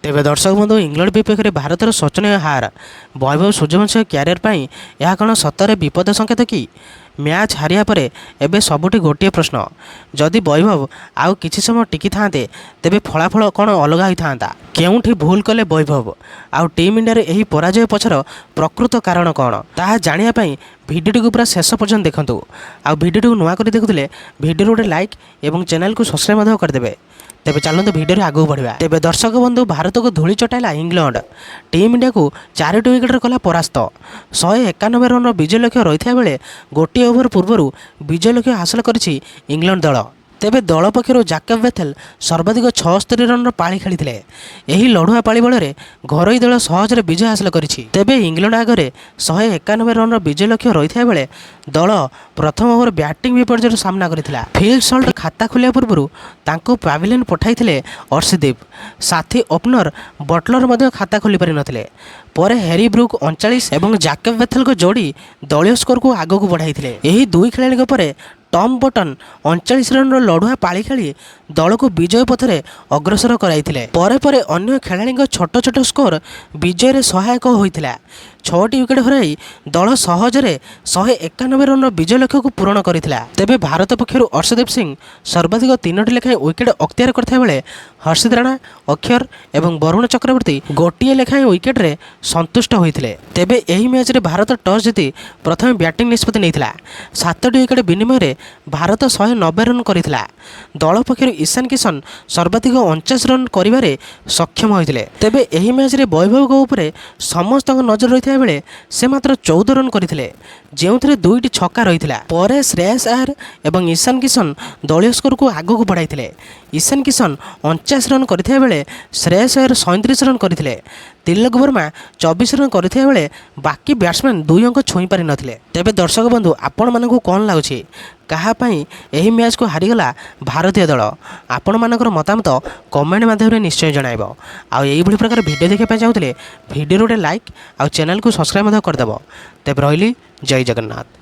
तेबे दर्शक बंधु इंग्लैंड विपक्ष में भारतर शोचनीय हार वैभव सूर्यवंशी क्यारियर यह कौन सतरे विपद संकेत कि मैच हारिया पर एबे सबुठी गोटे प्रश्न जदि वैभव आउ किछि समय टिकी थांते तेबे फलाफल कौन अलग होता केउठी भूल कले वैभव आउ टीम इंडिया रे एही पराजय पछर प्रकृत कारण कौन ताहा जानिया पई भिडियो को पूरा शेष पर्यंत देखंतु आ भिडियो को नुआ कर देखुले भिडियो गोटे लाइक और चैनल को सब्सक्राइब करदेवे। तेबे चलते भिडियो आगू बढ़ा। तेबे दर्शक बंधु भारत को धूली चटाइला इंग्लैंड टीम इंडिया को 4 विकेट कला परास्त 191 रन विजय लक्ष्य रही बेले गोटे ओभर पूर्व विजय लक्ष्य हासिल करिछि इंग्लैंड दल। तेबे दल पक्षर जाकब बेथेल सर्वाधिक 76 रन पाଳି खेली यही लड़ुआ पाଳି बल घरोई दल सहज विजय हासिल करिछि। तेबे इंग्लैंड आगे 191 रन विजय लक्ष्य रही बेले दल प्रथम ओवर बैटिंग विपर्य सामना करथिला। फील्ड सल्ट खाता खोलिया पूर्व तांको पैविलियन पठाइथिले अर्शदीप साथी ओपनर बटलर मध्य खाता खोली पारि नथिले। पर हैरी ब्रुक 39 और जाकब बेथेल को जोड़ी दलीय स्कोर को आगक बढ़ाई। यही दुई खेलाड़ी पर टॉम बटन 39 रन लड़ुआ पाଳି खेली दल को विजय पथरे अग्रसर कराइथिले। परे परे अन्य खेलाड़ी छोट छोट स्कोर विजय रे सहायक होइथिला। 6टी विकेट हराई दल सहजरे 191 रन विजय लक्ष्य को पूरण करथिला। तेबे भारत पक्षर अर्शदीप सिंह सर्वाधिक 3टी लेखाएं विकेट अख्तियार करथा बेले हर्षित राणा अक्षर और वरुण चक्रवर्ती गोटे लेखाएं विकेट रे संतुष्ट होइथिले। तेबे एही मैच रे भारत टॉस जीति प्रथम बैटिंग निष्पत्ति नैथिला। 7टी विकेट विनिमय रे भारत 190 रन करिथिला। दल पक्षर ईशान किशन सर्वाधिक 49 रन करिबारे सक्षम होइथिले। तेबे एही मैच रे वैभव को ऊपर समस्त नजर रही बेले से मात्र 14 रन करथिले जेउथरे 2टी छक्का रहिथिला। परे श्रेयस अय्यर एवं ईशान किशन दलीय स्कोर को आगक बढ़ाइथिले। ईशान किशन 49 रन करथिया बेले श्रेयस अय्यर 37 रन करथिले। तिलक वर्मा 24 रन करथिया बेले बाकी बैट्समैन 2 अंक छुई पारि नथिले। तेबे दर्शक बंधु आपण मानकु कोन लागुछि कहा पई एही मैच को हारिगला भारतीय दल आपण मानकर मतामत कमेंट माध्यम निश्चय जणाइबो। आ एही भली प्रकार वीडियो देखै पय चाहुतले वीडियो रे लाइक आ चैनल को सब्सक्राइब करदेव। तेबे रहिली जय जगन्नाथ।